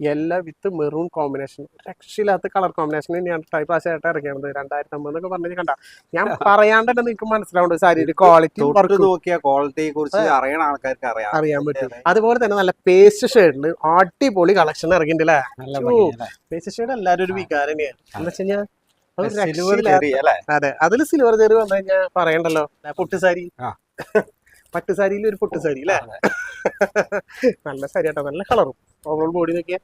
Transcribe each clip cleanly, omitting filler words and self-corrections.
Yellow വിത്ത് maroon combination. രക്ഷയില്ലാത്ത colour combination തന്നെയാണ് പ്രാവശ്യമായിട്ട് ഇറങ്ങിയത്. 2050 പറഞ്ഞു കണ്ട. ഞാൻ പറയാണ്ട് തന്നെ നിങ്ങൾക്ക് മനസ്സിലാവുന്നുണ്ട് സാരിയുടെ ക്വാളിറ്റി ക്വാളിറ്റിയെ കുറിച്ച് അറിയണ ആൾക്കാർക്ക് അറിയാൻ പറ്റും. അതുപോലെ തന്നെ നല്ല പേസ്റ്റ് ഷെയ്ഡില് അടിപൊളി കളക്ഷൻ ഇറങ്ങിയിട്ടില്ലേ. പേസ്റ്റ് ഷെയ്ഡ് എല്ലാവരും ഒരു വികാരം തന്നെയാണ്. എന്താ വെച്ച് കഴിഞ്ഞാൽ അതെ, അതിൽ സിൽവർ ജെറി വന്നു കഴിഞ്ഞാൽ പറയണ്ടല്ലോ. പൊട്ടുസാരി, പട്ടുസാരിയിൽ ഒരു പൊട്ടുസാരി അല്ലേ. നല്ല സാരി കേട്ടോ, നല്ല കളറും ഓവറോൾ ബോഡി നോക്കിയാൽ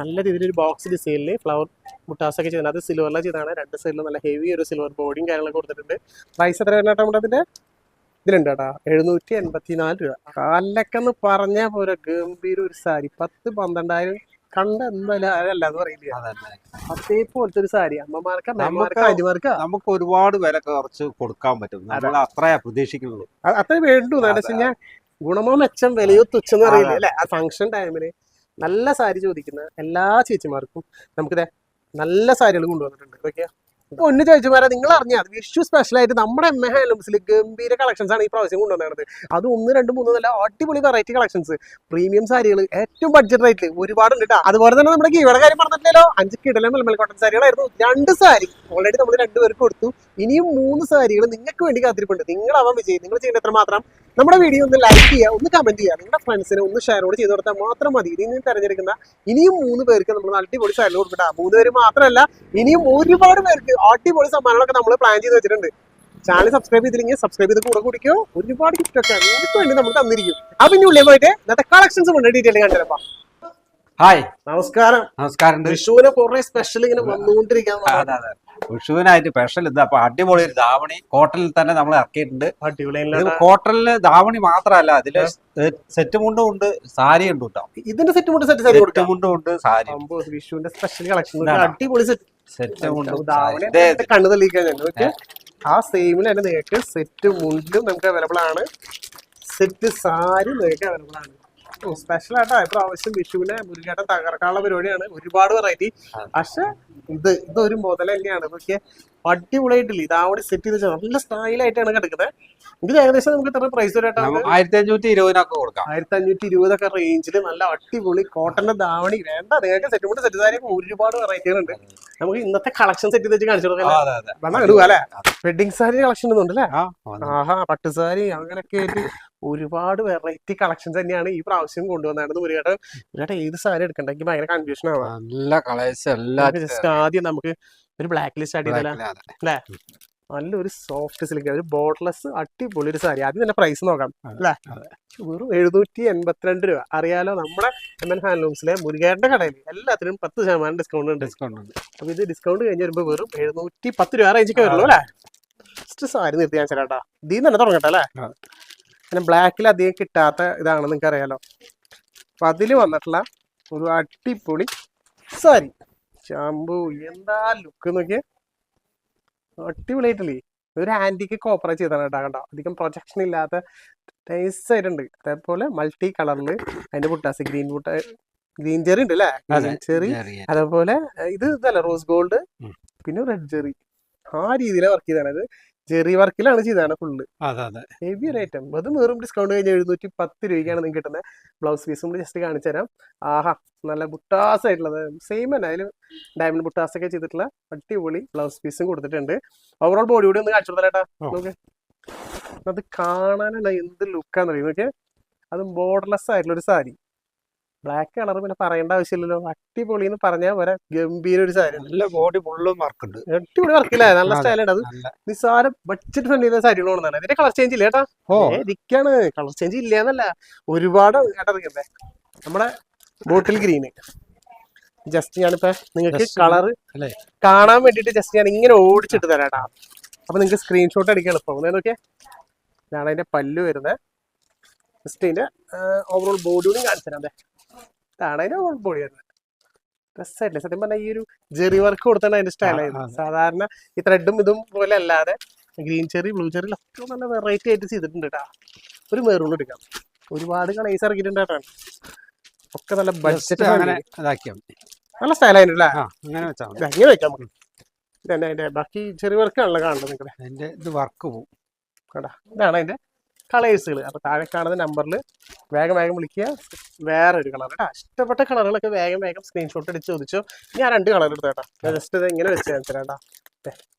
നല്ല രീതിയിൽ ഒരു ബോക്സ് ഡിസൈനിൽ ഫ്ലവർ മുട്ടാസൊക്കെ ചെയ്തിട്ടുണ്ട്. അത് സിൽവറിലെ ചെയ്താണ്. രണ്ട് സൈഡിലും നല്ല ഹെവി ഒരു സിൽവർ ബോഡിയും കാര്യങ്ങളൊക്കെ കൊടുത്തിട്ടുണ്ട്. പ്രൈസ് എത്ര വരുന്ന കേട്ടോ നമ്മുടെ ഇതിലുണ്ട് കേട്ടോ, 784 രൂപ. കാലക്കെന്ന് പറഞ്ഞാൽ പോരാ, ഗംഭീര ഒരു സാരി. 10-12,000 കണ്ട എന്തായാലും അല്ലാന്ന് പറയില്ല. അതേപോലത്തെ ഒരു സാരി അമ്മമാർക്ക് അമ്മമാർക്ക് നമുക്ക് ഒരുപാട് വില കുറച്ച് കൊടുക്കാൻ പറ്റും. നമ്മൾ അത്രയാ പ്രതീക്ഷിക്കുന്നുള്ളൂ, അത്രേ വേണ്ടു. എന്താ വെച്ച് കഴിഞ്ഞാൽ ഗുണമോ മെച്ചം വിലയോ തുച്ഛം എന്ന് അറിയില്ല അല്ലെ. ആ ഫംഗ്ഷൻ ടൈമില് നല്ല സാരി ചോദിക്കുന്ന എല്ലാ ചേച്ചിമാർക്കും നമുക്കിത് നല്ല സാരികൾ കൊണ്ടുവന്നിട്ടുണ്ട്. ഓക്കെ, പൊന്നു ചേച്ചിമാരെ, നിങ്ങൾ അറിഞ്ഞാൽ വിഷു സ്പെഷ്യലായിട്ട് നമ്മുടെ എം എ ഹാൻഡ്ലൂംസിൽ ഗംഭീര കളക്ഷൻസ് ആണ് ഈ പ്രാവശ്യം കൊണ്ടുവന്നത്. അത് 1, 2, 3 നല്ല അടിപൊളി വെറൈറ്റി കളക്ഷൻസ്, പ്രീമിയം സാരികൾ ഏറ്റവും ബഡ്ജറ്റ് റേറ്റിൽ ഒരുപാടുണ്ട് കേട്ടോ. അതുപോലെ തന്നെ നമ്മുടെ കീവയുടെ കാര്യം പറഞ്ഞിട്ടില്ലല്ലോ, 5 കിടലം മെൽമൽ കോട്ടൺ സാരികളായിരുന്നു. 2 സാരി ഓൾറെഡി നമ്മൾ 2 പേർക്ക് കൊടുത്തു. ഇനിയും 3 സാരികൾ നിങ്ങൾക്ക് വേണ്ടി കാത്തിരിപ്പുണ്ട്. നിങ്ങളാവാൻ വിജയം. നിങ്ങൾ ചെയ്യുന്ന എത്ര മാത്രം നമ്മുടെ വീഡിയോ ഒന്ന് ലൈക്ക് ചെയ്യുക, ഒന്ന് കമന്റ് ചെയ്യുക, നിങ്ങളുടെ ഫ്രണ്ട്സിനെ ഒന്ന് ഷെയറോട് ചെയ്ത് കൊടുത്താൽ മാത്രം മതി. ഇനി തിരഞ്ഞെടുക്കുന്ന ഇനിയും 3 പേർക്ക് നമ്മൾ അടിപൊളി സാരി കൊടുക്കട്ടെ. 3 പേര് മാത്രമല്ല, ഇനിയും ഒരുപാട് പേർക്ക് അടിപൊളി സമ്മാനങ്ങളൊക്കെ നമ്മൾ പ്ലാൻ ചെയ്ത് വെച്ചിട്ടുണ്ട്. ചാനൽ സബ്സ്ക്രൈബ് ചെയ്തില്ലെങ്കിൽ സബ്സ്ക്രൈബ് ചെയ്ത് കൂടെ കുടിക്കോ. ഒരുപാട് ഗിഫ്റ്റ് ഒക്കെ നിങ്ങൾക്ക് വേണ്ടി നമ്മൾ തന്നിരിക്കും. അപ്പൊ ഇനി ഉള്ളിൽ പോയിട്ട് ഇന്നത്തെ കളക്ഷൻസ് കൊണ്ട് ഡീറ്റെയിൽ കണ്ടിരപ്പാ. ഹായ്, നമസ്കാരം. നമസ്കാരം. വിഷുവിനെ കുറെ സ്പെഷ്യൽ ഇങ്ങനെ വന്നുകൊണ്ടിരിക്കാൻ. വിഷുവിനായിട്ട് സ്പെഷ്യൽ എന്താ, അപ്പൊ അടിപൊളി ഒരു ധാവണി കോട്ടണിൽ തന്നെ നമ്മൾ ഇറക്കിയിട്ടുണ്ട്. അടിപൊളി കോട്ടണില് ധാവണി മാത്രമല്ല, അതില് സെറ്റ് മുണ്ടും ഉണ്ട്, സാരി ഉണ്ട് കേട്ടോ. ഇതിന്റെ സെറ്റ് മുണ്ട് സെറ്റ് സാരി മുണ്ടും ഉണ്ട്, സാരി. വിഷുവിന്റെ സ്പെഷ്യൽ കളക്ഷൻ അടിപൊളി സെറ്റ് മുണ്ടും കണ്ണു തെളിയിക്കാൻ. ആ സെയിമിൽ തന്നെ നിങ്ങൾക്ക് സെറ്റ് മുണ്ടും നമുക്ക് അവൈലബിൾ ആണ്. സെറ്റ് സാരി നിങ്ങൾക്ക് അവൈലബിൾ ആണ്. സ്പെഷ്യൽ ആയിട്ടാ ഇപ്രാവശ്യം വിഷുവിനെ മുരുകേട്ട തകർക്കാനുള്ള പരിപാടിയാണ്. ഒരുപാട് വെറൈറ്റി. പക്ഷെ ഇതൊരു മുതൽ തന്നെയാണ്. പക്ഷെ അടിപൊളിയായിട്ടില്ല. ഇതാവണി സെറ്റ് ചെയ്ത് നല്ല സ്റ്റൈലായിട്ടാണ് കിടക്കുന്നത്. ഇത് ഏകദേശം നമുക്ക് എത്ര പ്രൈസ് വരാട്ടോ? 1520 കൊടുക്കാം. 1520 റേഞ്ചിൽ നല്ല അടിപൊളി കോട്ടന്റെ ധാവണി വേണ്ട. നിങ്ങൾക്ക് സെറ്റ് കൊണ്ട് സെറ്റ് സാരി ഒരുപാട് വെറൈറ്റികളുണ്ട്. നമുക്ക് ഇന്നത്തെ കളക്ഷൻ സെറ്റ് വെച്ച് കാണിച്ചു കൊടുക്കാം അല്ലെ. വെഡിങ് സാരി കളക്ഷൻ ഉണ്ടല്ലേ. ആഹാ, പട്ടുസാരി അങ്ങനെയൊക്കെ ആയിട്ട് ഒരുപാട് വെറൈറ്റി കളക്ഷൻസ് തന്നെയാണ് ഈ പ്രാവശ്യം കൊണ്ടുവന്നായിരുന്നു. മുരുകേട്ട ഏത് സാരി എടുക്കണ്ട, എനിക്ക് ഭയങ്കര കൺഫ്യൂഷൻ ആവാം. നല്ല കളേഴ്സ് ജസ്റ്റ് ആദ്യം നമുക്ക് ഒരു ബ്ലാക്ക് ലിസ്റ്റ് സ്റ്റാർട്ട് ചെയ്താലേ അല്ലേ. നല്ലൊരു സോഫ്റ്റ് സിൽക്ക്, ഒരു ബോർഡർലെസ് അടിപൊളി ഒരു സാരി. ആദ്യം തന്നെ പ്രൈസ് നോക്കാം അല്ലേ. വെറും 782 രൂപ. അറിയാലോ, നമ്മുടെ എം എൻ ഹാൻഡ്ലൂംസിലെ മുരുകേട്ടന്റെ കടയിൽ എല്ലാത്തിനും 10% ഡിസ്കൗണ്ട് ഉണ്ട്. അപ്പൊ ഇത് ഡിസ്കൗണ്ട് കഴിഞ്ഞ് വരുമ്പോൾ വെറും 710 രൂപ റേഞ്ചൊക്കെ വരുള്ളൂ അല്ലേ. ഫസ്റ്റ് സാരി നിർത്തി ഞാൻ ചേട്ടാ, ഇതിൽ തന്നെ തുടങ്ങട്ടെ അല്ലേ. പിന്നെ ബ്ലാക്കിൽ അധികം കിട്ടാത്ത ഇതാണെന്ന് നിങ്ങൾക്ക് അറിയാലോ. അപ്പൊ അതിൽ വന്നിട്ടുള്ള ഒരു അടിപൊളി സാരി. ശാമ്പു എന്താ ലുക്ക് നോക്കിയേ, അടിപൊളിയായിട്ടില്ലേ. ഒരു ആന്റിക്ക് കോപ്പറ ചെയ്താണ് കേട്ടോ. കണ്ടോ, അധികം പ്രൊജക്ഷൻ ഇല്ലാത്ത നൈസ് ആയിട്ടുണ്ട്. അതേപോലെ മൾട്ടി കളറിൽ അതിന്റെ പുട്ടാസ് ഗ്രീൻ ചെറി ഉണ്ട് അല്ലേ. ഗ്രീൻ ചെറി, അതേപോലെ ഇതല്ല റോസ് ഗോൾഡ്, പിന്നെ റെഡ് ചെറി. ആ രീതിയിലാണ് വർക്ക് ചെയ്താണ്. ഇത് ജെറി വർക്കിലാണ് ചെയ്താണ് ഫുള്ള്. ഹെവി ഒരു ഐറ്റം. അത് വെറും ഡിസ്കൗണ്ട് കഴിഞ്ഞ് 710 രൂപയ്ക്കാണ് നിങ്ങൾക്ക് കിട്ടുന്നത്. ബ്ലൗസ് പീസും കൂടി ജസ്റ്റ് കാണിച്ചു തരാം. ആഹാ, നല്ല ബുട്ടാസ് ആയിട്ടുള്ളത് സെയിം തന്നെ. അതിൽ ഡയമണ്ട് ബുട്ടാസ് ഒക്കെ ചെയ്തിട്ടുള്ള അടിപൊളി ബ്ലൗസ് പീസും കൊടുത്തിട്ടുണ്ട്. ഓവറോൾ ബോഡി കൂടി ഒന്ന് കാണിച്ചു കൊടുത്താലേട്ടാ. നോക്കെ, അത് കാണാനുള്ള എന്ത് ലുക്കാന്ന് അറിയും നോക്കിയാൽ. അതും ബോർഡർലെസ് ആയിട്ടുള്ള ഒരു സാരി. ബ്ലാക്ക് കളർ പിന്നെ പറയേണ്ട ആവശ്യമില്ലല്ലോ. അടിപൊളി എന്ന് പറഞ്ഞാൽ വരെ ഗംഭീര ഒരു സാരി. നല്ല ബോഡി ഫുള്ളും വർക്ക് ഉണ്ട്. അടിപൊളി വർക്കില്ലേ, നല്ല സ്റ്റൈലുണ്ട്. അത് നിസ്സാരം ബഡ്ജറ്റ് ഫ്രണ്ട്ലി സാരികൾ കൊണ്ടാണ്. ഇതിന്റെ കളർ ചേഞ്ച് ഇല്ല കേട്ടാ. ഇരിക്കാണ്, കളർ ചേഞ്ച് ഇല്ലാന്നല്ല, ഒരുപാട് കേട്ടിരിക്കണ്ടേ. നമ്മുടെ ബോട്ടിൽ ഗ്രീന് ജസ്റ്റ് ഞാനിപ്പോ നിങ്ങൾക്ക് കളർ കാണാൻ വേണ്ടിട്ട് ജസ്റ്റ് ഞാൻ ഇങ്ങനെ ഓടിച്ചിട്ട് തരാട്ടാ. അപ്പൊ നിങ്ങൾക്ക് സ്ക്രീൻഷോട്ട് അടിക്കാൻ എളുപ്പം. നോക്കിയാ, ഇതാണ് അതിന്റെ പല്ലു വരുന്നത്. ജസ്റ്റ് ഇതിന്റെ ഓവറോൾ ബോഡി കൂടി കാണിച്ചു തരാം. ഇതാണ് അതിന്റെ ഓവറോൾ ബോഡി വരുന്നത്. ഡ്രസ്സായിട്ടില്ല സത്യം പറഞ്ഞാൽ. ഈ ഒരു ജെറി വർക്ക് കൊടുത്താണ് അതിന്റെ സ്റ്റൈലായിരുന്നു. സാധാരണ ഈ ത്രെഡും ഇതും പോലെ അല്ലാതെ ഗ്രീൻ ചെറി, ബ്ലൂ ചെറി ഒക്കെ നല്ല വെറൈറ്റി ആയിട്ട് ചെയ്തിട്ടുണ്ട് കേട്ടാ. ഒരു മെറൂൺ എടുക്കാം. ഒരുപാട് കളേഴ്സ് ഇറക്കിയിട്ടുണ്ട് കേട്ടോ. ഒക്കെ നല്ല ബഡ്ജറ്റ് നല്ല സ്റ്റൈലായിട്ടില്ലേ. അങ്ങനെ വെക്കാം നമുക്ക്. ഇതന്നെ അതിന്റെ ബാക്കി ചെറിയ വർക്കാണല്ലോ കാണുന്നത്. നിങ്ങളുടെ ഇത് വർക്ക് പോകും കേട്ടാ. ഇതാണ് അതിന്റെ കളേഴ്സുകൾ. അപ്പൊ താഴെ കാണുന്ന നമ്പറിൽ വേഗം വേഗം വിളിക്കുക. വേറെ ഒരു കളർ കേട്ടോ. ഇഷ്ടപ്പെട്ട കളറുകളൊക്കെ വേഗം വേഗം സ്ക്രീൻഷോട്ട് അടിച്ച് ചോദിച്ചോ. ഞാൻ 2 കളർ എടുത്തു കേട്ടോ. ഞാൻ ജസ്റ്റ് ഇത് ഇങ്ങനെ വെച്ച് കാണിച്ചു കേട്ടോ.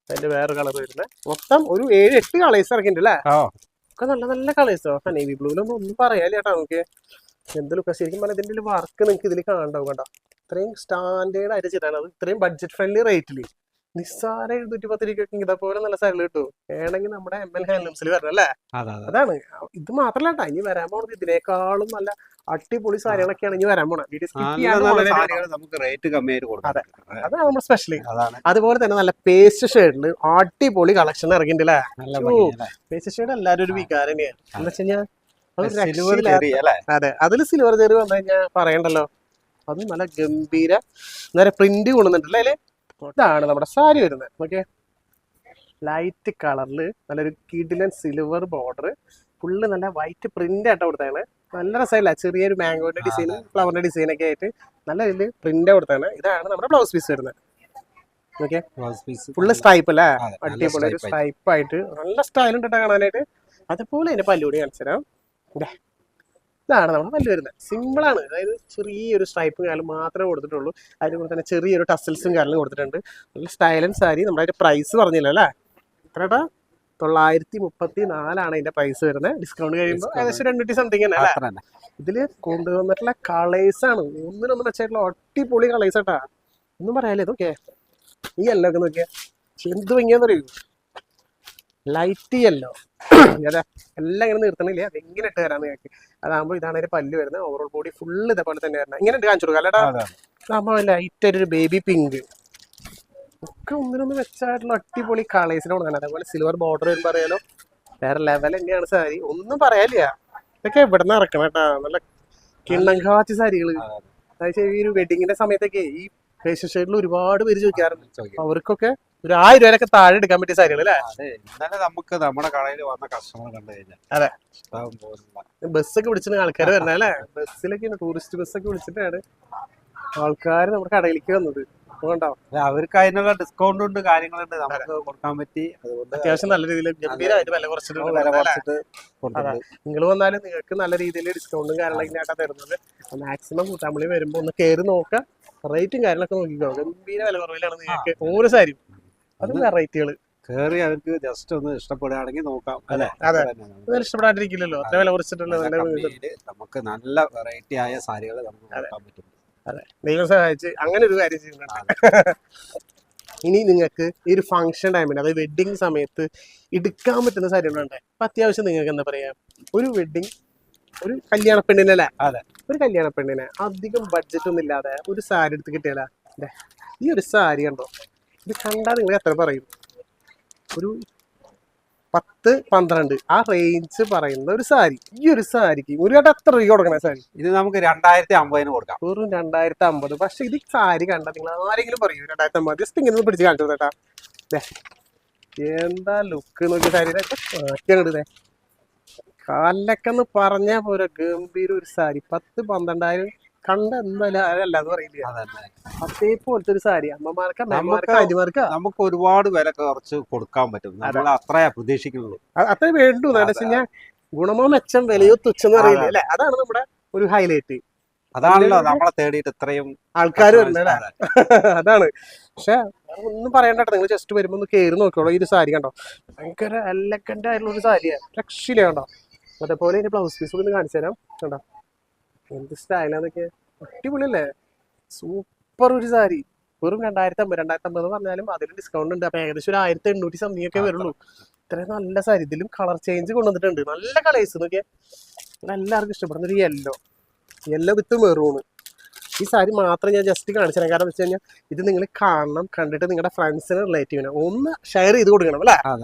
അതിന്റെ വേറെ കളർ വരുന്നത് മൊത്തം ഒരു 7-8 കളേഴ്സ് ഇറക്കിയിട്ടുണ്ട് അല്ലേ? ഒക്കെ നല്ല നല്ല കളേഴ്സോ. നേവി ബ്ലൂവിലൊന്നും ഒന്നും പറയാല്ല കേട്ടോ. നമുക്ക് എന്ത് ലുക്കാ ശരിക്കും പറഞ്ഞാൽ ഇതിന്റെ വർക്ക് നിങ്ങൾക്ക് ഇതിൽ കാണണ്ടാവും കേട്ടോ. ഇത്രയും സ്റ്റാൻഡേർഡ് ആയിട്ട് ചെയ്താണ്. അത് ഇത്രയും ബഡ്ജറ്റ് ഫ്രണ്ട്ലി റേറ്റിൽ നിസ്സാര 710 രൂപയ്ക്ക് ഇതേപോലെ നല്ല സാരികൾ കിട്ടും. വേണമെങ്കിൽ നമ്മുടെ ML ഹാൻഡ്ലൂംസിൽ വരണം അല്ലേ? അതാണ്. ഇത് മാത്രല്ല കേട്ടോ, ഇനി വരാൻ പോണത് ഇതിനേക്കാളും നല്ല അടിപൊളി സാരികളൊക്കെയാണ് ഇനി വരാൻ പോണത്. നമുക്ക് റേറ്റ് കമ്മിയായിട്ട് കൊടുക്കാം. അതാണ് നമ്മുടെ സ്പെഷ്യലി. അതുപോലെ തന്നെ നല്ല പേസ്റ്റ് ഷെയ്ഡില് അടിപൊളി കളക്ഷൻ ഇറങ്ങിയിട്ടുണ്ട് അല്ലേ? പേസ്റ്റ് ഷെയ്ഡ് എല്ലാവരും ഒരു വികാരം തന്നെയാണ്. എന്താ വെച്ച് കഴിഞ്ഞാൽ അതെ, അതിൽ സിൽവർ ജെറി വന്നു കഴിഞ്ഞാൽ പറയണ്ടല്ലോ. അത് നല്ല ഗംഭീര നേരെ പ്രിന്റ് കൊണ്ടുവന്നിട്ടുണ്ടല്ലേ അതില്. ഇതാണ് നമ്മുടെ സാരി വരുന്നത്. ഓക്കെ, ലൈറ്റ് കളറിൽ നല്ലൊരു കിഡിലൻ സിൽവർ ബോർഡർ, ഫുള്ള് നല്ല വൈറ്റ് പ്രിന്റ് ആയിട്ട് കൊടുത്താണ്. നല്ല രസമില്ല, ചെറിയൊരു മാംഗോന്റെ ഡിസൈനും ഫ്ലവറിന്റെ ഡിസൈനൊക്കെ ആയിട്ട് നല്ല ഇതിൽ പ്രിന്റ് കൊടുത്താണ്. ഇതാണ് നമ്മുടെ ബ്ലൗസ് പീസ് വരുന്നത്. ഓക്കെ, ഫുള്ള് സ്ട്രൈപ്പ് അല്ലേ? അടിപൊളി ഒരു സ്ട്രൈപ്പ് ആയിട്ട് നല്ല സ്റ്റൈൽ ഉണ്ട് കേട്ടോ കാണാനായിട്ട്. അതുപോലെ അതിന്റെ പല്ലൂടി കാണിച്ചു തരാം. ഇതാണ് നമ്മുടെ പല്ല് വരുന്നത്. സിമ്പിളാണ്, അതായത് ചെറിയൊരു സ്ട്രൈപ്പും കാലും മാത്രമേ കൊടുത്തിട്ടുള്ളൂ. അതിനുകൂടെ തന്നെ ചെറിയൊരു ടസൽസും കാലിലും കൊടുത്തിട്ടുണ്ട്. നല്ല സ്റ്റൈലൻ സാരി. നമ്മുടെ അതിന്റെ പ്രൈസ് പറഞ്ഞില്ല അല്ലേ? എത്രട്ടാ? 934 ഇതിന്റെ പ്രൈസ് വരുന്നത്. ഡിസ്കൗണ്ട് കഴിയുമ്പോൾ ഏകദേശം 250 സംതിങ് തന്നെ അല്ലേ? ഇതില് കൊണ്ടുവന്നിട്ടുള്ള കളേഴ്സ് ആണ് ഒന്നിനൊന്നും വെച്ചായിട്ടുള്ള അടിപൊളി കളേഴ്സ് ആട്ടാ. ഒന്നും പറയാല്ലേ. ഇതൊക്കെ ഈ യെല്ലോ ഒക്കെ നോക്കിയാ എന്ത് ഭംഗിയാന്ന് അറിയൂ. ലൈറ്റ് യെല്ലോ അതെ, എല്ലാം ഇങ്ങനെ നിർത്തണില്ല. അത് എങ്ങനെ ഇട്ട് തരാൻ നിങ്ങൾക്ക്. അതാകുമ്പോൾ ഇതാണ് ഒരു പല്ല് വരുന്നത്. ഓവറോൾ ബോഡി ഫുള്ള് ഇതേപോലെ തന്നെ വരുന്നത്. ഇങ്ങനെ ഇട്ട് കാണിച്ചു കൊടുക്കാം അല്ലേടാ? നമ്മൾ ലൈറ്റ് ഒരു ബേബി പിങ്ക് ഒക്കെ ഒന്നിനൊന്ന് വെച്ചായിട്ടുള്ള അടിപൊളി കളേഴ്സിന് കൊടുക്കണം. അതേപോലെ സിൽവർ ബോർഡർ വരുമ്പോൾ അറിയാലോ, വേറെ ലെവൽ തന്നെയാണ് സാരി. ഒന്നും പറയാനില്ല. ഇതൊക്കെ എവിടെ നിന്ന് ഇറക്കണം കേട്ടാ. നല്ല കിണ്ണം കാച്ചി സാരികള്. അതായത് ഈ ഒരു വെഡിങ്ങിന്റെ സമയത്തൊക്കെ ഈ ഫേഷ്യൽ ഷെയ്ഡിൽ ഒരുപാട് പേര് ചോദിക്കാറുണ്ട്. അവർക്കൊക്കെ ഒരു 1000 രൂപയൊക്കെ താഴെ എടുക്കാൻ പറ്റിയ സാരികൾ അല്ലേ? ഇന്നലെ നമുക്ക് നമ്മുടെ കടയിൽ വന്ന കസ്റ്റമർ കണ്ടു കഴിഞ്ഞാൽ അതെ, ബസ്സൊക്കെ വിളിച്ചിട്ട് ആൾക്കാർ വരണേ അല്ലേ? ബസ്സിലൊക്കെ ടൂറിസ്റ്റ് ബസ്സൊക്കെ വിളിച്ചിട്ടാണ് ആൾക്കാർ നമ്മുടെ കടയിലേക്ക് വന്നത്. അവർക്ക് അതിനുള്ള ഡിസ്കൗണ്ട് ഉണ്ട്, കാര്യങ്ങളുണ്ട്, നമുക്ക് കൊടുക്കാൻ പറ്റി. അതുകൊണ്ട് അത്യാവശ്യം നല്ല രീതിയിൽ ഗംഭീരമായിട്ട് വില കുറച്ചിട്ട് നിങ്ങൾ വന്നാലും നിങ്ങൾക്ക് നല്ല രീതിയിൽ ഡിസ്കൗണ്ടും കാര്യങ്ങളൊക്കെ ആയിട്ടാ തരുന്നത്. മാക്സിമം കൂട്ടാമ്പള്ളി വരുമ്പോ ഒന്ന് കയറി നോക്കാം. റേറ്റും കാര്യങ്ങളൊക്കെ നോക്കിക്കോ. ഗംഭീര വില കുറവിലാണ് നിങ്ങൾക്ക് ഓരോ സാരിയും. അതും വെറൈറ്റികള് കേറി അവർക്ക് ജസ്റ്റ് ഒന്ന് ഇഷ്ടപ്പെടുകയാണെങ്കിൽ നോക്കാം അല്ലെ? അതെ, ഇഷ്ടപ്പെടാണ്ടിരിക്കില്ലല്ലോ. അത്ര വില കുറച്ചിട്ടുള്ളത്. നമുക്ക് നല്ല വെറൈറ്റി ആയ സാരികൾ നമുക്ക് നോക്കാൻ പറ്റും. അതെ, ദൈവം സഹായിച്ച് അങ്ങനെ ഒരു കാര്യം ചെയ്യുന്നുണ്ട്. ഇനി നിങ്ങൾക്ക് ഈ ഒരു ഫംഗ്ഷൻ ടൈമിന്, അതായത് വെഡിങ് സമയത്ത് എടുക്കാൻ പറ്റുന്ന സാരികളുണ്ട്. അപ്പൊ അത്യാവശ്യം നിങ്ങൾക്ക് എന്താ പറയാ, ഒരു വെഡിങ്, ഒരു കല്യാണ പെണ്ണിനല്ലേ? അതെ, ഒരു കല്യാണ പെണ്ണിനെ അധികം ബഡ്ജറ്റ് ഒന്നും ഇല്ലാതെ ഒരു സാരി എടുത്ത് കിട്ടിയാലേ, ഈ ഒരു സാരി കണ്ടോ, ഇത് കണ്ടാൽ നിങ്ങൾ എത്ര പറയും? ഒരു 10-12 ആ റേഞ്ച് പറയുന്ന ഒരു സാരി. ഈ ഒരു സാരിക്ക് ഒരു കേട്ട എത്ര രൂപ കൊടുക്കണേ സാരി? ഇത് നമുക്ക് 2050 കൊടുക്കാം. വെറും 2050. പക്ഷെ ഇത് സാരി കണ്ടാൽ നിങ്ങൾ ആരെങ്കിലും പറയൂ 2050? ജസ്റ്റ് ഇങ്ങനെ പിടിച്ച് കാണിച്ചു കേട്ടാ. എന്താ ലുക്ക് നോക്കിയ സാരിയുടെ മാറ്റിയാണിടേ. കാലൊക്കെന്ന് പറഞ്ഞാൽ പോരാ, ഗംഭീര ഒരു സാരി. 10-12 കണ്ട എന്തായാലും അല്ലാന്ന് പറയില്ല. അതേപോലത്തെ ഒരു സാരി അമ്മമാർക്ക്, അമ്മമാർക്ക്, നമുക്ക് ഒരുപാട് വില കുറച്ച് കൊടുക്കാൻ പറ്റും. നമ്മൾ അത്രയാ പ്രതീക്ഷിക്കുന്നുള്ളൂ. അത്രേ വേണ്ടു. എന്താ വെച്ച് കഴിഞ്ഞാൽ ഗുണമോ മെച്ചം വിലയോ തുച്ഛെന്ന് അറിയില്ല അല്ലെ? അതാണ് നമ്മുടെ ഒരു ഹൈലൈറ്റ്. അതാണല്ലോ നമ്മളെ തേടിയിട്ട് ഇത്രയും ആൾക്കാർ വരുന്നത്. അതാണ്. പക്ഷെ ഒന്നും പറയണ്ട, നിങ്ങൾ ജസ്റ്റ് വരുമ്പോ ഒന്ന് കയറി നോക്കിയോളൂ. ഈ ഒരു സാരി കണ്ടോ, ഭയങ്കര എലഗന്റ് ആയിട്ടുള്ള ഒരു സാരിയാണ്. രക്ഷയില്ല കണ്ടോ. അതേപോലെ ഇതിന്റെ ബ്ലൗസ് പീസ് ഒന്ന് കാണിച്ചു തരാം. കണ്ടോ എന്ത് സ്റ്റൈലാന്നൊക്കെ, അടിപൊളിയല്ലേ? സൂപ്പർ ഒരു സാരി. വെറും 2050 പറഞ്ഞാലും അതിൽ ഡിസ്കൗണ്ട് ഉണ്ട്. അപ്പൊ ഏകദേശം ഒരു 1800 സംതിങ് ഒക്കെ വരുള്ളൂ. ഇത്രയും നല്ല സാരി. ഇതിലും കളർ ചേഞ്ച് കൊണ്ടുവന്നിട്ടുണ്ട്. നല്ല കളേഴ്സ് നോക്കിയാൽ എല്ലാവർക്കും ഇഷ്ടപ്പെടുന്ന ഒരു യെല്ലോ വിത്ത് മെറൂണ്. ഈ സാരി മാത്രം ഞാൻ ജസ്റ്റ് കാണിച്ചു തരാം. കാരണം വെച്ച് കഴിഞ്ഞാൽ ഇത് നിങ്ങൾ കാണണം, കണ്ടിട്ട് നിങ്ങളുടെ ഫ്രണ്ട്സിന് റിലേറ്റീവിന് ഒന്ന് ഷെയർ ചെയ്ത് കൊടുക്കണം അല്ലേ?